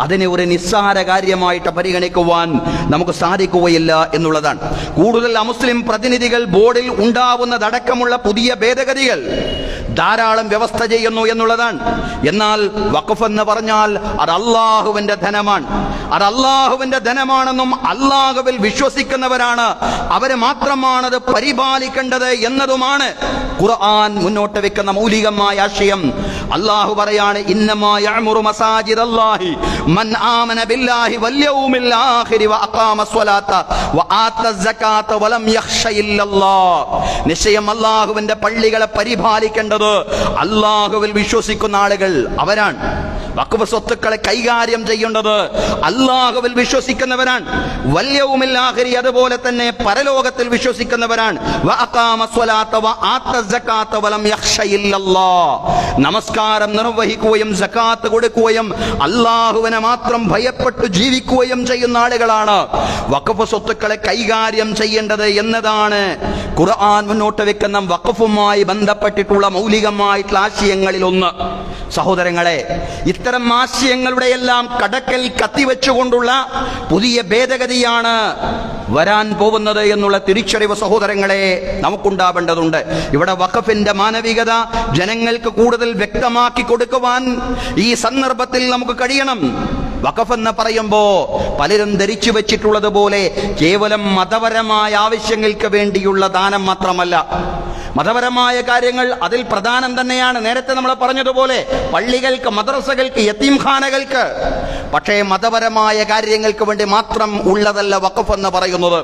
അതിനെ ഒരു നിസ്സാര കാര്യമായിട്ട് പരിഗണിക്കുവാൻ നമുക്ക് സാധിക്കുകയില്ല എന്നുള്ളതാണ്. കൂടുതൽ അമുസ്ലിം പ്രതിനിധികൾ ബോർഡിൽ ഉണ്ടാവുന്നതടക്കമുള്ള പുതിയ ഭേദഗതികൾ ധാരാളം വ്യവസ്ഥ ചെയ്യുന്നു എന്നുള്ളതാണ്. എന്നാൽ വഖഫ് എന്ന് പറഞ്ഞാൽ അത് അള്ളാഹുവിന്റെ ധനമാണ്. അത് അള്ളാഹുവിന്റെ ധനമാണെന്നും അള്ളാഹുവിൽ വിശ്വസിക്കുന്നവരാണ് അവരെ മാത്രമാണത് പരിപാലിക്കേണ്ടത് എന്നതുമാണ് ഖുർആൻ മുന്നോട്ട് വെക്കുന്ന മൗലികമായ ആശയം. അള്ളാഹു പറയാണ്, ഇന്നമാ യഅ്മുറു മസാജിദല്ലാഹി മൻ ആമന ബില്ലാഹി വൽ യൗമിൽ ആഖിരി വഅഖാമ സ്വലാത്ത വആത സകാത്ത വലം യഖ്ശ ഇല്ലല്ലാഹ്. നിശ്ചയം അള്ളാഹുവിന്റെ പള്ളികളെ പരിപാലിക്കേണ്ടത് അള്ളാഹുവിൽ വിശ്വസിക്കുന്ന ആളുകൾ അവരാണ്. വഖഫ് സ്വത്തുക്കളെ കൈകാര്യം ചെയ്യേണ്ടത് അള്ളാഹുവിൽ വിശ്വസിക്കുന്നവരാണ്. വൽ യൗമിൽ ആഖിരി അതുപോലെ തന്നെ പരലോകത്തിൽ വിശ്വസിക്കുന്നവരാണ്. വഅഖാമ സ്വലാത്ത വആത സകാത്ത വലം യഖ്ശ ഇല്ലല്ലാഹ്. നമസ്കാരം നിർവഹിക്കുകയും സകാത്ത് കൊടുക്കുകയും അള്ളാഹുവിനെ മാത്രം ഭയപ്പെട്ട് ജീവിക്കുകയും ചെയ്യുന്ന ആളുകളാണ് വഖഫ് സ്വത്തുക്കളെ കൈകാര്യം ചെയ്യേണ്ടത് എന്നതാണ് ഖുർആൻ മുന്നോട്ട് വെക്കുന്ന വഖഫുമായി ബന്ധപ്പെട്ടിട്ടുള്ള മൗലികമായിട്ടുള്ള ആശയങ്ങളിൽ ഒന്ന്. സഹോദരങ്ങളെ, ഇത്തരം ആശയങ്ങളുടെ എല്ലാം കടക്കൽ കത്തിവെച്ചുകൊണ്ടുള്ള പുതിയ ഭേദഗതിയാണ് വരാൻ പോകുന്നത് എന്നുള്ള തിരിച്ചറിവ് സഹോദരങ്ങളെ നമുക്കുണ്ടാവേണ്ടതുണ്ട്. ഇവിടെ വഖഫിന്റെ മാനവികത ജനങ്ങൾക്ക് കൂടുതൽ വ്യക്തമാക്കി കൊടുക്കുവാൻ ഈ സന്ദർഭത്തിൽ നമുക്ക് കഴിയണം. വഖഫ് എന്ന് പറയുമ്പോ പലരും ധരിച്ചു വെച്ചിട്ടുള്ളത് പോലെ കേവലം മതപരമായ ആവശ്യങ്ങൾക്ക് വേണ്ടിയുള്ള ദാനം മാത്രമല്ല. മതപരമായ കാര്യങ്ങൾ അതിൽ പ്രധാനം തന്നെയാണ്, നേരത്തെ നമ്മൾ പറഞ്ഞതുപോലെ പള്ളികൾക്ക്, മദ്രസകൾക്ക്, യതീംഖാനകൾക്ക്. പക്ഷേ മതപരമായ കാര്യങ്ങൾക്ക് വേണ്ടി മാത്രം ഉള്ളതല്ല വഖഫ് എന്ന് പറയുന്നത്.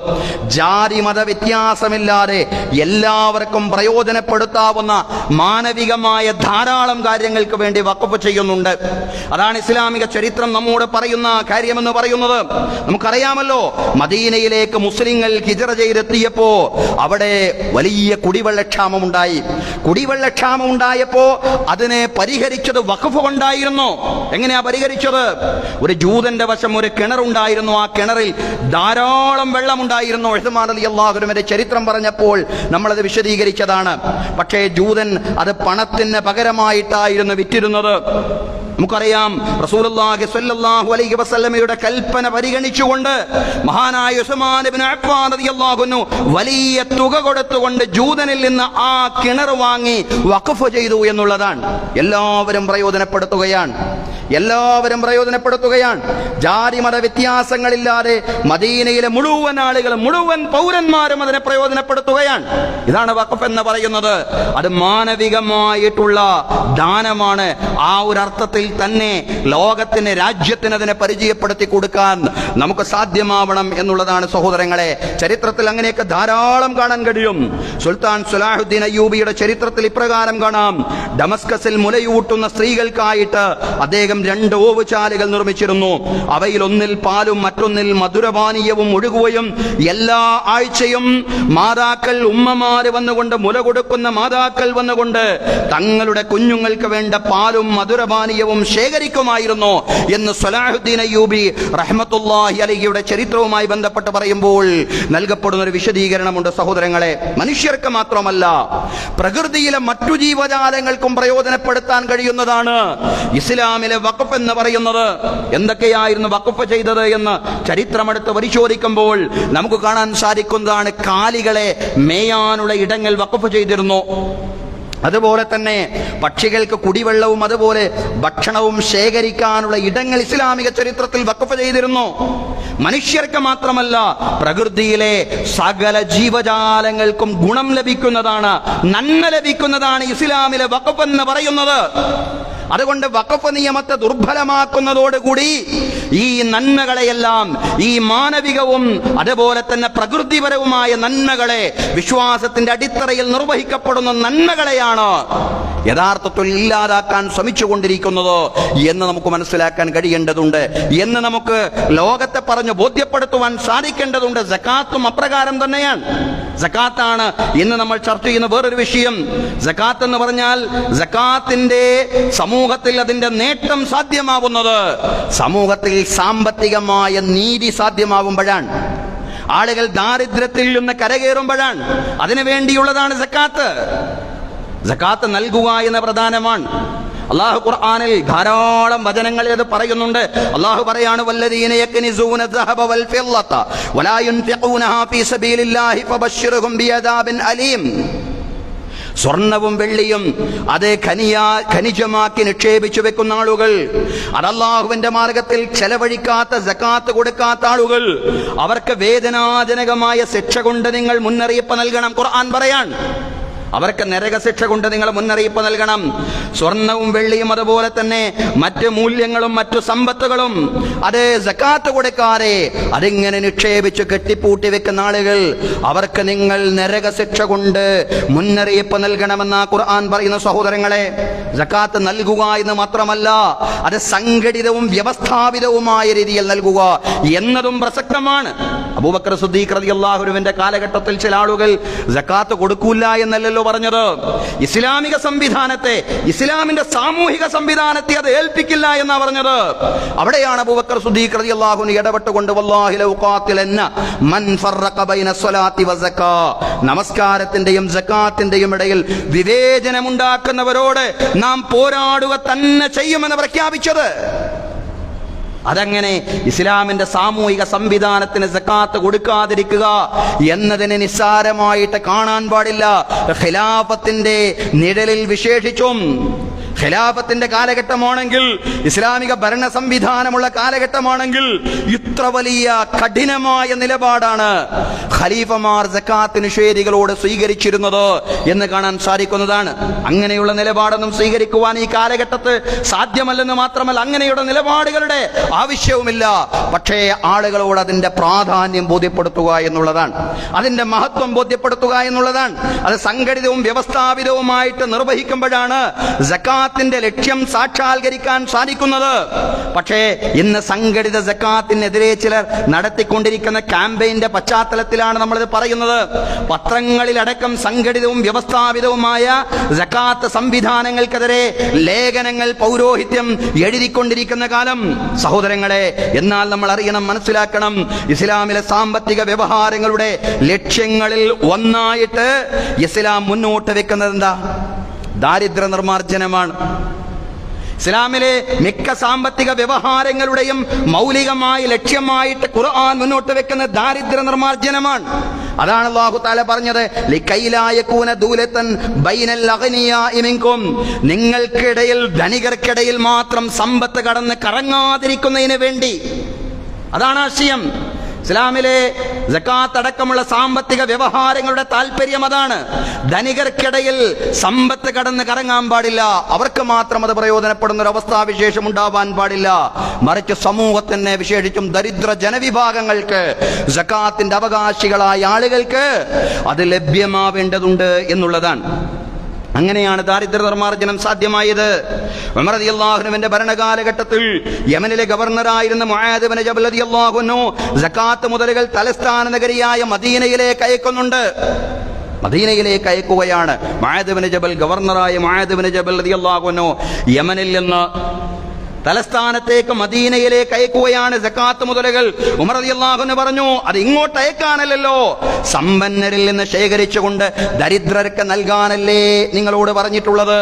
ജാതി മത വ്യത്യാസമില്ലാതെ എല്ലാവർക്കും പ്രയോജനപ്പെടുത്താവുന്ന മാനവികമായ ധാരാളം കാര്യങ്ങൾക്ക് വേണ്ടി വഖഫ് ചെയ്യുന്നുണ്ട്. അതാണ് ഇസ്ലാമിക ചരിത്രം നമ്മോട് പറയുന്ന കാര്യമെന്ന് പറയുന്നത്. നമുക്കറിയാമല്ലോ, മദീനയിലേക്ക് മുസ്ലിങ്ങൾ ഹിജ്റ ചെയ്തെത്തിയപ്പോ അവിടെ വലിയ കുടിവെള്ളക്ഷാമമുണ്ടായി. കുടിവെള്ളക്ഷാമമുണ്ടായപ്പോ അതിനെ പരിഹരിച്ചത് വഖഫ് കൊണ്ടായിരുന്നു. എങ്ങനെയാ പരിഹരിച്ചത്? ഒരു ജൂതന്റെ വശം ഒരു കിണറുണ്ടായിരുന്നു. ആ കിണറിൽ ധാരാളം വെള്ളമുണ്ടായിരുന്നു. ഉസ്മാൻ റളിയല്ലാഹു അൻഹുവിന്റെ ചരിത്രം പറഞ്ഞപ്പോൾ നമ്മളത് വിശദീകരിച്ചതാണ്. പക്ഷേ ജൂതൻ അത് പണത്തിന് പകരമായിട്ടായിരുന്നു വിറ്റിരുന്നത്. നമുക്കറിയാം, റസൂലുള്ളാഹി സ്വല്ലല്ലാഹു അലൈഹി വസല്ലമയുടെ കൽപ്പന പരിഗണിച്ചുകൊണ്ട് മഹാനായ ഉസ്മാൻ ഇബ്നു അഫ്ഫാൻ റളിയല്ലാഹു അൻഹു വലിയ തുക കൊടുത്തുകൊണ്ട് ജൂതനിൽ നിന്ന് ആ കിണർ വാങ്ങി വഖഫ് ചെയ്തു എന്നുള്ളതാണ്. എല്ലാവരും പ്രയോജനപ്പെടുത്തുകയാണ്. ജാതി മത വ്യത്യാസങ്ങളില്ലാതെ മദീനയിലെ മുഴുവൻ ആളുകളും, മുഴുവൻ പൗരന്മാരും അതിനെ പ്രയോജനപ്പെടുത്തുകയാണ്. ഇതാണ് വഖഫ് എന്ന് പറയുന്നത്. അത് മാനവികമായിട്ടുള്ള ദാനമാണ്. ആ ഒരു അർത്ഥത്തിൽ തന്നെ ലോകത്തിന്, രാജ്യത്തിന് അതിനെ പരിചയപ്പെടുത്തി കൊടുക്കാൻ നമുക്ക് സാധ്യമാവണം എന്നുള്ളതാണ് സഹോദരങ്ങളെ. ചരിത്രത്തിൽ അങ്ങനെയൊക്കെ ധാരാളം കാണാൻ കഴിയും. സുൽത്താൻ സലാഹുദ്ദീൻ അയ്യൂബിയുടെ ചരിത്രത്തിൽ ഇപ്രകാരം കാണാം. ഡമസ്കസിൽ മുലയൂട്ടുന്ന സ്ത്രീകൾക്കായിട്ട് അദ്ദേഹം 2 ഓവുചാലുകൾ നിർമ്മിച്ചിരുന്നു. അവയിൽ ഒന്നിൽ പാലും മറ്റൊന്നിൽ മധുരപാനീയവും ഒഴുകുകയും എല്ലാ ആഴ്ചയും മാതാക്കൾ, ഉമ്മമാര് വന്നുകൊണ്ട്, മുല കൊടുക്കുന്ന മാതാക്കൾ വന്നുകൊണ്ട് തങ്ങളുടെ കുഞ്ഞുങ്ങൾക്ക് വേണ്ട പാലും മധുരപാനീയവും ശേഖരിക്കുമായിരുന്നു എന്ന് സലാഹുദ്ദീൻ അയ്യൂബി റഹ്മത്തുള്ളാഹി അലൈഹിയുടെ ചരിത്രവുമായി ബന്ധപ്പെട്ട് പറയുമ്പോൾ നൽകപ്പെടുന്ന ഒരു വിശദീകരണമുണ്ട് സഹോദരങ്ങളെ. മനുഷ്യർക്ക് മാത്രമല്ല, പ്രകൃതിയിലെ മറ്റു ജീവജാലങ്ങൾക്കും പ്രയോജനപ്പെടുത്താൻ കഴിയുന്നതാണ് ഇസ്ലാമിലെ വഖഫ് എന്ന് പറയുന്നത്. എന്തൊക്കെയായിരുന്നു വഖഫ് ചെയ്തത് എന്ന് ചരിത്രമെടുത്ത് പരിശോധിക്കുമ്പോൾ നമുക്ക് കാണാൻ സാധിക്കുന്നതാണ്. കാലികളെ മേയാനുള്ള ഇടങ്ങൾ വഖഫ് ചെയ്തിരുന്നു. അതുപോലെ തന്നെ പക്ഷികൾക്ക് കുടിവെള്ളവും അതുപോലെ ഭക്ഷണവും ശേഖരിക്കാനുള്ള ഇടങ്ങൾ ഇസ്ലാമിക ചരിത്രത്തിൽ വഖഫ് ചെയ്തിരുന്നു. മനുഷ്യർക്ക് മാത്രമല്ല, പ്രകൃതിയിലെ സകല ജീവജാലങ്ങൾക്കും ഗുണം ലഭിക്കുന്നതാണ്, നന്മ ലഭിക്കുന്നതാണ് ഇസ്ലാമിലെ വഖഫ് എന്ന് പറയുന്നത്. അതുകൊണ്ട് വഖഫ് നിയമത്തെ ദുർബലമാക്കുന്നതോടുകൂടി ഈ നന്മകളെയെല്ലാം, ഈ മാനവികവും അതുപോലെ തന്നെ പ്രകൃതിപരവുമായ നന്മകളെ, വിശ്വാസത്തിന്റെ അടിത്തറയിൽ നിർവഹിക്കപ്പെടുന്ന നന്മകളെയാണ് യഥാർത്ഥത്തിൽ ഇല്ലാതാക്കാൻ ശ്രമിച്ചുകൊണ്ടിരിക്കുന്നത് എന്ന് നമുക്ക് മനസ്സിലാക്കാൻ കഴിയേണ്ടതുണ്ട്, എന്ന് നമുക്ക് ലോകത്തെ പറഞ്ഞ് ബോധ്യപ്പെടുത്തുവാൻ സാധിക്കേണ്ടതുണ്ട്. സകാത്തും അപ്രകാരം തന്നെയാണ്. സകാത്താണ് ഇന്ന് നമ്മൾ ചർച്ച ചെയ്യുന്ന വേറൊരു വിഷയം. സകാത്ത് എന്ന് പറഞ്ഞാൽ സകാത്തിന്റെ സമൂഹത്തിൽ അതിന്റെ നേട്ടം സാധ്യമാവുന്നത് സമൂഹത്തിൽ സാമ്പത്തികമായ നീതി സാധ്യമാവുമ്പോഴാണ്, ആളുകൾ ദാരിദ്ര്യത്തിൽ നിന്ന് കരകയറുമ്പോഴാണ്. അതിനു വേണ്ടിയുള്ളതാണ് സകാത്ത്. സകാത്ത് നൽകുക എന്ന പ്രധാനമാണ്. അല്ലാഹു ഖുർആനിൽ ധാരാളം വചനങ്ങളിൽ അത് പറയുന്നുണ്ട്. അല്ലാഹു പറയാണ്, വല്ലദീന യക്നിസൂന ദഹബ വൽ ഫില്ലത വലാ യുൻഫിഖൂനഹാ ഫീ സബീലില്ലാഹി ഫബശ്ശിർഹും ബിഅദാബിൻ അലീം. സ്വർണവും വെള്ളിയും അത് ഖനിജമാക്കി നിക്ഷേപിച്ചു വെക്കുന്ന ആളുകൾ, അത് അല്ലാഹുവിന്റെ മാർഗത്തിൽ ചെലവഴിക്കാത്ത, സകാത്ത് കൊടുക്കാത്ത ആളുകൾ, അവർക്ക് വേദനാജനകമായ ശിക്ഷ കൊണ്ട് നിങ്ങൾ മുന്നറിയിപ്പ് നൽകണം. ഖുർആൻ പറയാൻ, അവർക്ക് നരകശിക്ഷ കൊണ്ട് നിങ്ങൾ മുന്നറിയിപ്പ് നൽകണം. സ്വർണവും വെള്ളിയും അതുപോലെ തന്നെ മറ്റ് മൂല്യങ്ങളും മറ്റു സമ്പത്തുകളും അത് സകാത്ത് കൊടുക്കാതെ അതിങ്ങനെ നിക്ഷേപിച്ച് കെട്ടിപ്പൂട്ടി വെക്കുന്ന ആളുകൾ, അവർക്ക് നിങ്ങൾ നരകശിക്ഷ കൊണ്ട് മുന്നറിയിപ്പ് നൽകണമെന്ന ഖുർആൻ പറയുന്ന സഹോദരങ്ങളെ. സകാത്ത് നൽകുക എന്ന് മാത്രമല്ല, അത് സംഘടിതവും വ്യവസ്ഥാപിതവുമായ രീതിയിൽ നൽകുക എന്നതും പ്രസക്തമാണ്. അബൂബക്കർ സിദ്ദീഖ് റളിയല്ലാഹു അൻഹുവിന്റെ കാലഘട്ടത്തിൽ ചില ആളുകൾ സകാത്ത് കൊടുക്കൂല എന്നല്ലല്ലോ പറഞ്ഞത്. ഇസ്ലാമിക സംവിധാനത്തെ, ഇസ്ലാമിന്റെ സാമൂഹിക സംവിധാനത്തെ അത് ഏൽപ്പിക്കില്ല എന്നാ പറഞ്ഞത്. അവിടെയാണ് അബൂബക്കർ സിദ്ദീഖ് റളിയല്ലാഹു അൻഹു ഇടപെട്ടുകൊണ്ട്, വല്ലാഹി ലൗ ഖാതിലന്ന മൻ ഫറഖ ബൈന സ്വലാത്തി വസക്കാ, നമസ്കാരത്തിന്റെയും സകാത്തിന്റെയും ഇടയിൽ വിവേചനമുണ്ടാക്കുന്നവരോട് നാം പോരാടുക തന്നെ ചെയ്യുമെന്ന് പ്രഖ്യാപിച്ചത്. അതങ്ങനെ ഇസ്ലാമിന്റെ സാമൂഹിക സംവിധാനത്തിന് സകാത്ത് കൊടുക്കാതിരിക്കുക എന്നതിനെ നിസ്സാരമായിട്ട് കാണാൻ പാടില്ല. ഖിലാഫത്തിന്റെ നിഴലിൽ വിശേഷിച്ചും, ഖിലാഫത്തിന്റെ കാലഘട്ടമാണെങ്കിൽ, ഇസ്ലാമിക ഭരണ സംവിധാനമുള്ള കാലഘട്ടമാണെങ്കിൽ ഇത്ര വലിയ കഠിനമായ നിലപാടാണ് ഖലീഫമാർ സകാത്ത് നിഷേധികളോട് സ്വീകരിച്ചിരുന്നത് എന്ന് കാണാൻ സാധിക്കുന്നതാണ്. അങ്ങനെയുള്ള നിലപാടൊന്നും സ്വീകരിക്കുവാൻ ഈ കാലഘട്ടത്ത് സാധ്യമല്ലെന്ന് മാത്രമല്ല, അങ്ങനെയുള്ള നിലപാടുകളുടെ ആവശ്യവുമില്ല. പക്ഷേ ആളുകളോട് അതിന്റെ പ്രാധാന്യം ബോധ്യപ്പെടുത്തുക എന്നുള്ളതാണ്, അതിന്റെ മഹത്വം ബോധ്യപ്പെടുത്തുക എന്നുള്ളതാണ്. അത് സംഘടിതവും വ്യവസ്ഥാപിതവുമായിട്ട് നിർവഹിക്കുമ്പോഴാണ് സകാത്തിന്റെ ലക്ഷ്യം സാക്ഷാത്കരിക്കാൻ സാധിക്കുന്നത്. പക്ഷേ ഇന്ന് സംഘടിത സകാത്തിനെതിരെ ചിലർ നടത്തിക്കൊണ്ടിരിക്കുന്ന ക്യാമ്പയിന്റെ പശ്ചാത്തലത്തിലാണ് നമ്മളിത് പറയുന്നത്. പത്രങ്ങളിലടക്കം സംഘടിതവും വ്യവസ്ഥാപിതവുമായ സകാത്ത് സംവിധാനങ്ങൾക്കെതിരെ ലേഖനങ്ങൾ, പൗരോഹിത്യം എഴുതിക്കൊണ്ടിരിക്കുന്ന കാലം സഹോദരങ്ങളെ. എന്നാൽ നമ്മൾ അറിയണം, മനസ്സിലാക്കണം, ഇസ്ലാമിലെ സാമ്പത്തിക വ്യവഹാരങ്ങളുടെ ലക്ഷ്യങ്ങളിൽ ഒന്നായിട്ട് ഇസ്ലാം മുന്നോട്ട് വെക്കുന്നത് എന്താ? ദാരിദ്ര്യ നിർമ്മാർജ്ജനമാണ്. ഇസ്ലാമിലെ മിക്ക സാമ്പത്തിക വ്യവഹാരങ്ങളുടെയും മൗലികമായ ലക്ഷ്യമായിട്ട് ഖുർആൻ മുന്നോട്ട് വെക്കുന്ന ദാരിദ്ര്യ നിർമ്മാർജ്ജനമാണ്. അതാണ് അല്ലാഹു തആല പറഞ്ഞത്, ലികൈലാ യകൂന ദൂലതൻ ബൈനൽ അഗ്നിയാഇ മിൻകും, നിങ്ങൾക്കിടയിൽ, ധനികർക്കിടയിൽ മാത്രം സമ്പത്ത് കടന്ന് കറങ്ങാതിരിക്കുന്നതിന് വേണ്ടി. അതാണ് ആശയം. ഇസ്ലാമിലെ സകാത്ത് അടക്കമുള്ള സാമ്പത്തിക വ്യവഹാരങ്ങളുടെ താല്പര്യം അതാണ്. ധനികർക്കിടയിൽ സമ്പത്ത് കടന്ന് കറങ്ങാൻ പാടില്ല, അവർക്ക് മാത്രം അത് പ്രയോജനപ്പെടുന്ന ഒരു അവസ്ഥാവിശേഷം ഉണ്ടാവാൻ പാടില്ല. മറിച്ച് സമൂഹത്തിന്, വിശേഷിച്ചും ദരിദ്ര ജനവിഭാഗങ്ങൾക്ക്, സകാത്തിന്റെ അവകാശികളായ ആളുകൾക്ക് അത് ലഭ്യമാവേണ്ടതുണ്ട് എന്നുള്ളതാണ്. അങ്ങനെയാണ് ദാരിദ്ര്യ നിർമ്മാർജ്ജനം സാധ്യമായത്. ഉമർ റളിയല്ലാഹു അൻഹുവിന്റെ ഭരണകാലഘട്ടത്തിൽ യമനിലെ ഗവർണറായിരുന്ന മുആദ് ഇബ്നു ജബൽ റളിയല്ലാഹു അൻഹു സകാത്ത് മുതലുകൾ തലസ്ഥാന നഗരിയായ മദീനയിലേക്ക് അയക്കുന്നുണ്ട്. മദീനയിലേക്ക് അയക്കുകയാണ്. മുആദ് ഇബ്നു ജബൽ, ഗവർണറായ മുആദ് ഇബ്നു ജബൽ റളിയല്ലാഹു അൻഹു യമനിൽ നിന്ന് തലസ്ഥാനത്തേക്ക് മദീനയിലേക്ക് അയക്കുകയാണ് സക്കാത്ത് മുതലുകൾ. ഉമർ റളിയല്ലാഹു അൻഹു പറഞ്ഞു, അത് ഇങ്ങോട്ട് അയക്കാനല്ലോ, സമ്പന്നരിൽ നിന്ന് ശേഖരിച്ചുകൊണ്ട് ദരിദ്രർക്ക് നൽകാനല്ലേ നിങ്ങളോട് പറഞ്ഞിട്ടുള്ളത്.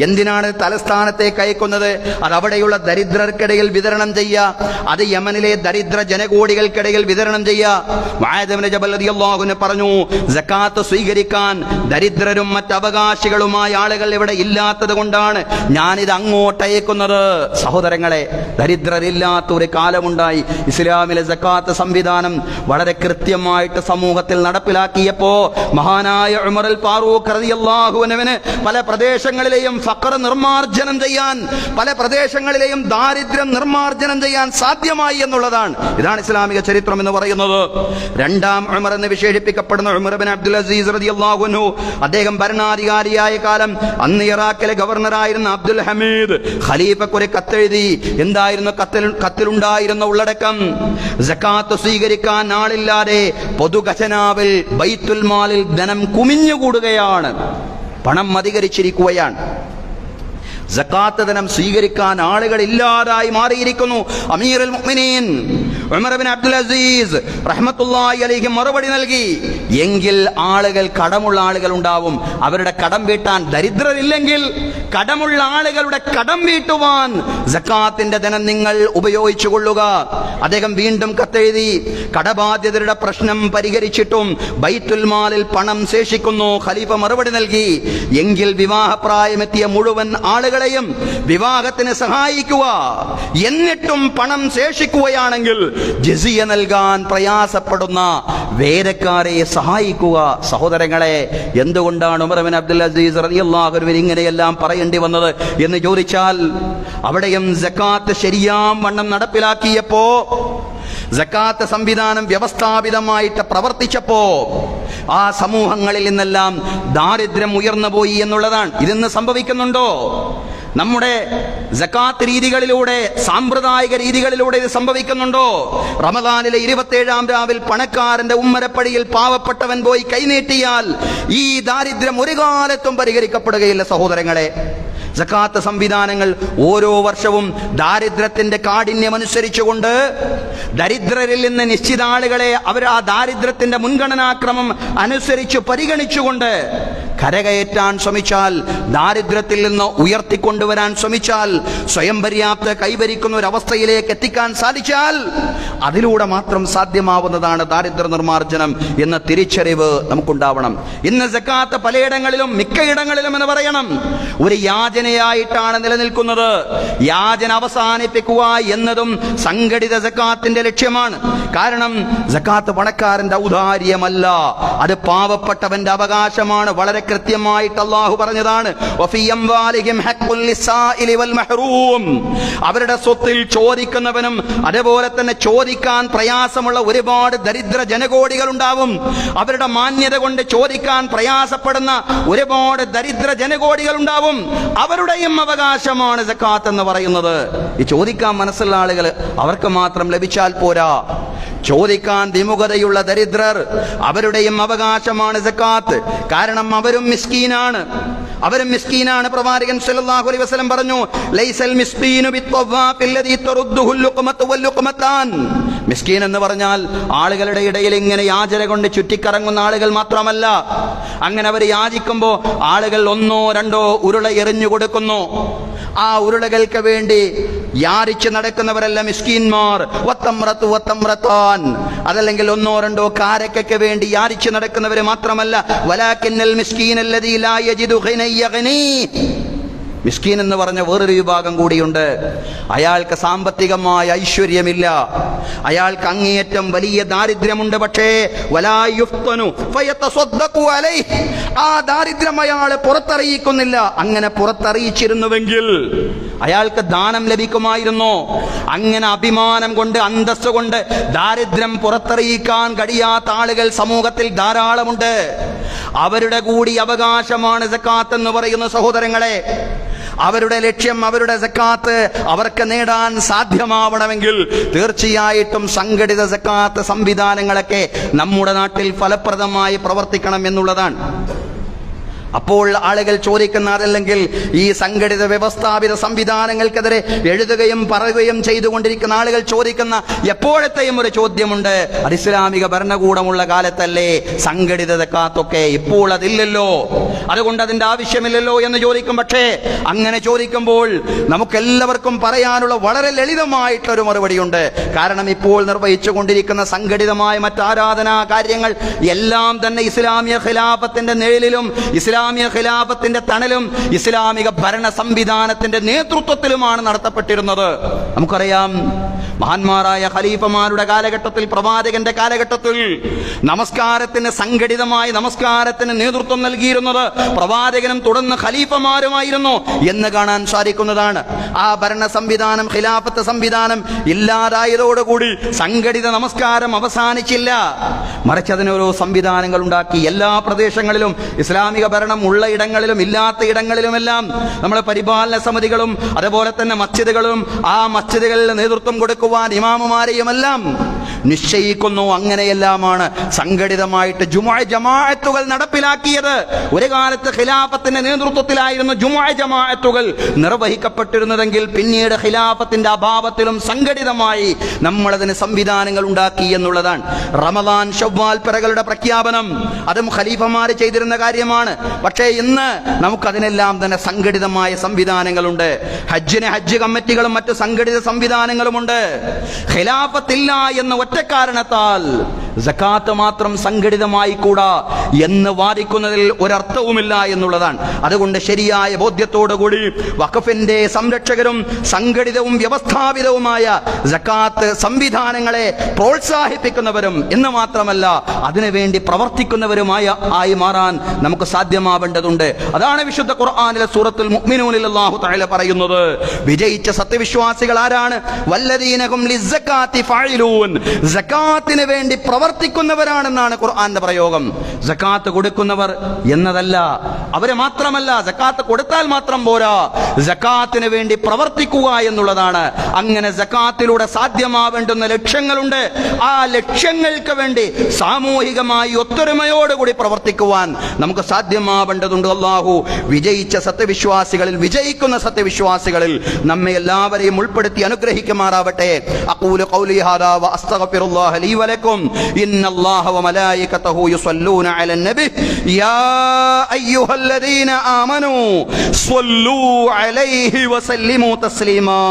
എന്തിനാണ് തലസ്ഥാനത്തേക്ക് അയക്കുന്നത്? അത് അവിടെയുള്ള ദരിദ്രർക്കിടയിൽ വിതരണം ചെയ്യുക, അത് യമനിലെ ദരിദ്ര ജനകോടികൾക്കിടയിൽ വിതരണം ചെയ്യുക. മുആദ് ഇബ്നു ജബൽ റളിയല്ലാഹു അൻഹു പറഞ്ഞു, സക്കാത്ത് സ്വീകരിക്കാൻ ദരിദ്രരും മറ്റവകാശികളുമായ ആളുകൾ ഇവിടെ ഇല്ലാത്തത് കൊണ്ടാണ് ഞാനിത് അങ്ങോട്ട് അയക്കുന്നത്. സഹോദരങ്ങളെ, ദരിദ്രരില്ലാത്ത ഒരു കാലമുണ്ടായി. ഇസ്ലാമിലെ സക്കാത്ത് സംവിധാനം വളരെ കൃത്യമായിട്ട് സമൂഹത്തിൽ നടപ്പിലാക്കിയപ്പോ മഹാനായ ഉമറുൽ ഫാറൂഖ് റളിയല്ലാഹു അൻഹുവിന് പല പ്രദേശങ്ങളിലെയും ഫഖർ നിർമാർജനം ചെയ്യാൻ, പല പ്രദേശങ്ങളിലെയും ദാരിദ്ര്യം നിർമാർജനം ചെയ്യാൻ സാധ്യമായി എന്നുള്ളതാണ്. ഇതാണ് ഇസ്ലാമിക ചരിത്രം എന്ന് പറയുന്നത്. രണ്ടാം ഉമർ എന്ന് വിശേഷിപ്പിക്കപ്പെടുന്ന ഉമർ ഇബ്നു അബ്ദുൽ അസീസ് റളിയല്ലാഹു അൻഹു, അദ്ദേഹം ഭരണാധികാരിയായ കാലം അന്ന് ഇറാഖിലെ ഗവർണറായിരുന്ന അബ്ദുൽ ഹമീദ് ഖലീഫയ്ക്ക് കത്തെഴുതി. എന്തായിരുന്നു കത്തിലുണ്ടായിരുന്ന ഉള്ളടക്കം? സക്കാത്ത് സ്വീകരിക്കാൻ ആളില്ലാതെ പൊതു ഖജനാവിൽ ബൈത്തുൽ മാലിൽ ധനം കുമിഞ്ഞുകൂടുകയാണ്, പണം അധികരിച്ചിരിക്കുകയാണ്. സക്കാത്ത് ധനം സ്വീകരിക്കാൻ ആളുകൾ ഇല്ലാതായി മാറിയിരിക്കുന്നു. അമീറുൽ മുഅ്മിനീൻ ഉമർ ഇബ്നു അബ്ദുൽ അസീസ് റഹ്മത്തുള്ളാഹി അലൈഹി മറുപടി നൽകി, എങ്കിൽ ആളുകൾ, കടമുള്ള ആളുകൾ ഉണ്ടാവും, അവരുടെ കടം വീട്ടാൻ ദരിദ്രരില്ലെങ്കിൽ കടമുള്ള ആളുകളുടെ കടം വീട്ടുവാൻ സക്കാത്തിന്റെ ധനം നിങ്ങൾ ഉപയോഗിച്ചു കൊള്ളുക. അദ്ദേഹം വീണ്ടും കത്തെഴുതി, കടബാധ്യതരുടെ പ്രശ്നം പരിഹരിച്ചിട്ടും ബൈത്തുൽ മാലിൽ പണം ശേഷിക്കുന്നു. ഖലീഫ മറുപടി നൽകി, എങ്കിൽ വിവാഹപ്രായമെത്തിയ മുഴുവൻ ആളുകളെയും വിവാഹത്തിന് സഹായിക്കുക, എന്നിട്ടും പണം ശേഷിക്കുകയാണെങ്കിൽ ജസിയ നൽകാൻ പ്രയാസപ്പെടുന്ന വേലക്കാരെ സഹായിക്കുക. സഹോദരങ്ങളെ, എന്തുകൊണ്ടാണ് ഉമർ ഇബ്നു അബ്ദുൽ അസീസ് റളിയല്ലാഹു അൻഹു ഇങ്ങനെയെല്ലാം പറയേണ്ടി വന്നത് എന്ന് ചോദിച്ചാൽ, അവിടെയും സക്കാത്ത് ശരിയാം വണ്ണം നടപ്പിലാക്കിയപ്പോ, സക്കാത്ത് സംവിധാനം വ്യവസ്ഥാപിതമായിട്ട് പ്രവർത്തിച്ചപ്പോ ആ സമൂഹങ്ങളിൽ നിന്നെല്ലാം ദാരിദ്ര്യം ഉയർന്നു പോയി എന്നുള്ളതാണ്. ഇതെന്ന് സംഭവിക്കുന്നുണ്ടോ? നമ്മുടെ സക്കാത്ത് രീതികളിലൂടെ, സാമ്പ്രദായിക രീതികളിലൂടെ ഇത് സംഭവിക്കുന്നുണ്ടോ? റമദാനിലെ 27-ാം രാവിൽ പണക്കാരന്റെ ഉമ്മരപ്പടിയിൽ പാവപ്പെട്ടവൻ പോയി കൈനീട്ടിയാൽ ഈ ദാരിദ്ര്യം ഒരു കാലത്തും പരിഹരിക്കപ്പെടുകയില്ല. സഹോദരങ്ങളെ, സക്കാത്ത് സംവിധാനങ്ങൾ ഓരോ വർഷവും ദാരിദ്ര്യത്തിന്റെ കാഠിന്യമനുസരിച്ചുകൊണ്ട് ദരിദ്രരിൽ നിന്ന് നിശ്ചിത ആളുകളെ അവർ ആ ദാരിദ്ര്യത്തിന്റെ മുൻഗണനാക്രമം അനുസരിച്ച് പരിഗണിച്ചുകൊണ്ട് കരകയറ്റാൻ ശ്രമിച്ചാൽ, ദാരിദ്ര്യത്തിൽ നിന്ന് ഉയർത്തിക്കൊണ്ടുവരാൻ ശ്രമിച്ചാൽ, സ്വയം പര്യാപ്ത കൈവരിക്കുന്ന ഒരു അവസ്ഥയിലേക്ക് എത്തിക്കാൻ സാധിച്ചാൽ അതിലൂടെ മാത്രം സാധ്യമാവുന്നതാണ് ദാരിദ്ര്യ നിർമ്മാർജ്ജനം എന്ന തിരിച്ചറിവ് നമുക്കുണ്ടാവണം. ഇന്ന് സക്കാത്ത് പലയിടങ്ങളിലും, മിക്കയിടങ്ങളിലും എന്ന് പറയണം, ഒരു യാചനയായിട്ടാണ് നിലനിൽക്കുന്നത്. യാചന അവസാനിപ്പിക്കുക എന്നതും സംഘടിത സക്കാത്തിന്റെ ലക്ഷ്യമാണ്. കാരണം സക്കാത്ത് പണക്കാരന്റെ ഔദാര്യമല്ല, അത് പാവപ്പെട്ടവന്റെ അവകാശമാണ്. വളരെ കൃത്യമായിട്ട് അല്ലാഹു പറഞ്ഞതാണ്, വഫീ അംവാലിഹിം ഹഖ്ഖുൽ ലിസ്സാഇലി വൽ മഹ്റൂം. അവരുടെ സ്വത്തിൽ ചോദിക്കുന്നവനും അതുപോലെ തന്നെ ചോദിക്കാൻ പ്രയാസമുള്ള ഒരുപാട് ദരിദ്ര ജനകോടികൾ ഉണ്ടാവും. അവരുടെ മാന്യത കൊണ്ട് ചോദിക്കാൻ പ്രയാസപ്പെടുന്ന ഒരുപാട് ദരിദ്ര ജനകോടികൾ ഉണ്ടാവും. അവരുടെയും അവകാശമാണ് സക്കാത്ത് എന്ന് പറയുന്നത്. ഈ ചോദിക്കാൻ മനസ്സുള്ള ആളുകൾ, അവർക്ക് മാത്രം ലഭിച്ചാൽ പോരാ. ചോദിക്കാൻ വിമുഖതയുള്ള ദരിദ്രർ, അവരുടെയും അവകാശമാണ് സക്കാത്ത്. കാരണം അവരും മിസ്കീനാണ്. പ്രവാചകൻ സല്ലല്ലാഹു അലൈഹി വസല്ലം പറഞ്ഞു, ലൈസൽ മിസ്കീനു ബിത്തവാഫിൽ ലദീ തറുദ്ദുഹുൽ ലുഖ്മത്തു വൽ ലുഖ്മത്താൻ. മിസ്കീൻ എന്ന് പറഞ്ഞാൽ ആളുകളുടെ ഇടയിൽ ഇങ്ങനെ യാചന കൊണ്ട് ചുറ്റിക്കറങ്ങുന്ന ആളുകൾ മാത്രമല്ല. അങ്ങനെ അവർ യാചിക്കുമ്പോൾ ആളുകൾ ഒന്നോ രണ്ടോ ഉരുള എറിഞ്ഞു കൊടുക്കുന്നു. ആ ഉരുളകൾക്ക് വേണ്ടി യാചിച്ച് നടക്കുന്നവരല്ല മിസ്കീന്മാർ. വത്തമ്രത്താൻ, അതല്ലെങ്കിൽ ഒന്നോ രണ്ടോ കാരക്കയ്ക്ക് വേണ്ടി യാചിച്ച് നടക്കുന്നവര് മാത്രമല്ല. വലാകിന്നൽ മിസ്കീൻ അല്ലദീ ലാ യജിദു ഖിനൻ യഗ്നീ. മിസ്കീൻ എന്ന് പറഞ്ഞ വേറൊരു വിഭാഗം കൂടിയുണ്ട്. അയാൾക്ക് സാമ്പത്തികമായ ഐശ്വര്യമില്ല, അയാൾക്ക് അങ്ങേയറ്റം വലിയ ദാരിദ്ര്യമുണ്ട്. പക്ഷേ വലാ യുഫ്തനു ഫയതസദ്ദഖു അലൈഹി, ആ ദാരിദ്ര്യം അയാൾ പുറത്തറിയിക്കുന്നില്ല. അങ്ങനെ പുറത്തറിയിച്ചിരുന്നുവെങ്കിൽ അയാൾക്ക് ദാനം ലഭിക്കുമായിരുന്നു. അങ്ങനെ അഭിമാനം കൊണ്ട്, അന്തസ്സ് കൊണ്ട് ദാരിദ്ര്യം പുറത്തറിയിക്കാൻ കഴിയാത്ത ആളുകൾ സമൂഹത്തിൽ ധാരാളമുണ്ട്. അവരുടെ കൂടി അവകാശമാണ് സക്കാത്ത് എന്ന് പറയുന്ന സഹോദരങ്ങളെ. അവരുടെ ലക്ഷ്യം, അവരുടെ സക്കാത്ത് അവർക്ക് നേടാൻ സാധ്യമാവണമെങ്കിൽ തീർച്ചയായിട്ടും സംഘടിത സക്കാത്ത് സംവിധാനങ്ങളൊക്കെ നമ്മുടെ നാട്ടിൽ ഫലപ്രദമായി പ്രവർത്തിക്കണം എന്നുള്ളതാണ്. അപ്പോൾ ആളുകൾ ചോദിക്കുന്ന അതല്ലെങ്കിൽ ഈ സംഘടിത വ്യവസ്ഥാപിത സംവിധാനങ്ങൾക്കെതിരെ എഴുതുകയും പറയുകയും ചെയ്തുകൊണ്ടിരിക്കുന്ന ആളുകൾ ചോദിക്കുന്ന എപ്പോഴത്തെയും ഒരു ചോദ്യമുണ്ട്, അത് ഇസ്ലാമിക ഭരണകൂടമുള്ള കാലത്തല്ലേ സംഘടിത സക്കാത്തൊക്കെ, ഇപ്പോൾ അതില്ലല്ലോ, അതുകൊണ്ട് അതിന്റെ ആവശ്യമില്ലല്ലോ എന്ന് ചോദിക്കും. പക്ഷേ അങ്ങനെ ചോദിക്കുമ്പോൾ നമുക്കെല്ലാവർക്കും പറയാനുള്ള വളരെ ലളിതമായിട്ടൊരു മറുപടിയുണ്ട്. കാരണം ഇപ്പോൾ നിർവഹിച്ചു കൊണ്ടിരിക്കുന്ന സംഘടിതമായ മറ്റാരാധനാ കാര്യങ്ങൾ എല്ലാം തന്നെ ഇസ്ലാമിക ഖിലാഫത്തിന്റെ നിഴലിലും ഇസ്ലാമിക ഖിലാഫത്തിന്റെ തണലും ഇസ്ലാമിക ഭരണ സംവിധാനത്തിന്റെ നേതൃത്വത്തിലുമാണ് നടത്തപ്പെട്ടിരുന്നത്. നമുക്കറിയാം, മഹാന്മാരായ ഖലീഫമാരുടെ കാലഘട്ടത്തിൽ, പ്രവാചകന്റെ കാലഘട്ടത്തിൽ നമസ്കാരത്തിന് സംഘടിതമായി നമസ്കാരത്തിന് നേതൃത്വം നൽകിയിരുന്നത് പ്രവാചകനും തുടർന്ന് ഖലീഫമാരുമായിരുന്നു എന്ന് കാണാൻ സാധിക്കുന്നതാണ്. ആ ഭരണ സംവിധാനം, ഖിലാഫത്ത് സംവിധാനം ഇല്ലാതായതോടുകൂടി സംഘടിത നമസ്കാരം അവസാനിച്ചില്ല, മറിച്ച് അതിനോരോ സംവിധാനങ്ങൾ ഉണ്ടാക്കി. എല്ലാ പ്രദേശങ്ങളിലും ഇസ്ലാമിക ഭരണം ഉള്ള ഇടങ്ങളിലും ഇല്ലാത്ത ഇടങ്ങളിലുമെല്ലാം നമ്മൾ പരിപാലന സമിതികളും അതുപോലെ തന്നെ മസ്ജിദുകളും ആ മസ്ജിദുകളിൽ നേതൃത്വം കൊടുക്കുവാൻ ഇമാമുമാരെയുമെല്ലാം നിശ്ചയിക്കുന്നു. അങ്ങനെയെല്ലാമാണ് സംഘടിതമായിട്ട് ജുമുഅ ജമാഅത്തുകൾ നടപ്പിലാക്കിയത്. ഒരു കാലത്ത് ഖിലാഫത്തിന്റെ നേതൃത്വത്തിലായിരുന്നു ജുമുഅ ജമാഅത്തുകൾ നിർവഹിക്കപ്പെട്ടിരുന്നതെങ്കിൽ പിന്നീട് ഖിലാഫത്തിന്റെ അഭാവത്തിലും സംഘടിതമായി നമ്മളതിന് സംവിധാനങ്ങൾ ഉണ്ടാക്കി എന്നുള്ളതാണ്. റമദാൻ ശവ്വാൽ പിറകളുടെ പ്രഖ്യാപനം അതും ഖലീഫമാർ ചെയ്തിരുന്ന കാര്യമാണ്. പക്ഷേ ഇന്ന് നമുക്കതിനെല്ലാം തന്നെ സംഘടിതമായ സംവിധാനങ്ങളുണ്ട്. ഹജ്ജിന് ഹജ്ജ് കമ്മിറ്റികളും മറ്റു സംഘടിത സംവിധാനങ്ങളുമുണ്ട്. ഖിലാഫത്തില്ല എന്ന ഒറ്റ കാരണത്താൽ സക്കാത്ത് മാത്രം സംഘടിതമായി കൂടാ എന്ന് വാദിക്കുന്നതിൽ ഒരർത്ഥവുമില്ല എന്നുള്ളതാണ്. അതുകൊണ്ട് ശരിയായ ബോധ്യത്തോടുകൂടി വഖഫിന്റെ സംരക്ഷകരും സംഘടിതവും വ്യവസ്ഥാപിതവുമായ സക്കാത്ത് സംവിധാനങ്ങളെ പ്രോത്സാഹിപ്പിക്കുന്നവരും എന്ന് മാത്രമല്ല അതിനുവേണ്ടി പ്രവർത്തിക്കുന്നവരുമായി മാറാൻ നമുക്ക് സാധ്യമാവേണ്ടതുണ്ട്. അതാണ് വിശുദ്ധ ഖുർആനിലെ സൂറത്തുൽ മുഅ്മിനൂനിൽ അല്ലാഹു തആല പറയുന്നത്, വിജയിച്ച സത്യവിശ്വാസികൾ ആരാണ്? വല്ലദീനഹും ലിസ്സകാത്തി ഫാഇലൂൻ, സക്കാത്തിന് വേണ്ടി പ്രവർത്തിക്കുന്നവരാണെന്നാണ് ഖുർആന്റെ പ്രയോഗം. സക്കാത്ത് കൊടുക്കുന്നവർ എന്നതല്ല, അവരെ മാത്രമല്ല, സക്കാത്ത് കൊടുത്താൽ മാത്രം പോരാ, സക്കാത്തിന് വേണ്ടി പ്രവർത്തിക്കുക എന്നുള്ളതാണ്. അങ്ങനെ സക്കാത്തിലൂടെ സാധ്യമാവേണ്ടുന്ന ലക്ഷ്യങ്ങളുണ്ട്. ആ ലക്ഷ്യങ്ങൾക്ക് വേണ്ടി സാമൂഹികമായി ഒത്തൊരുമയോടുകൂടി പ്രവർത്തിക്കുവാൻ നമുക്ക് സാധ്യമാവേണ്ടതുണ്ട്. അല്ലാഹു വിജയിച്ച സത്യവിശ്വാസികളിൽ, വിജയിക്കുന്ന സത്യവിശ്വാസികളിൽ നമ്മെ എല്ലാവരെയും ഉൾപ്പെടുത്തി അനുഗ്രഹിക്കുമാറാവട്ടെ. അഖൂലു ഖൗലി ഹാദാ വ അസ്തഗ്ഫിറുല്ലാഹ ലീ വലക്കും. ഇന്നല്ലാഹ വ മലായികതഹു യുസല്ലൂന അലൻ നബി യാ അയ്യുഹല്ലദീന ആമനൂ സ്വല്ലൂ അലൈഹി വസല്ലിമൂ തസ്ലീമാ.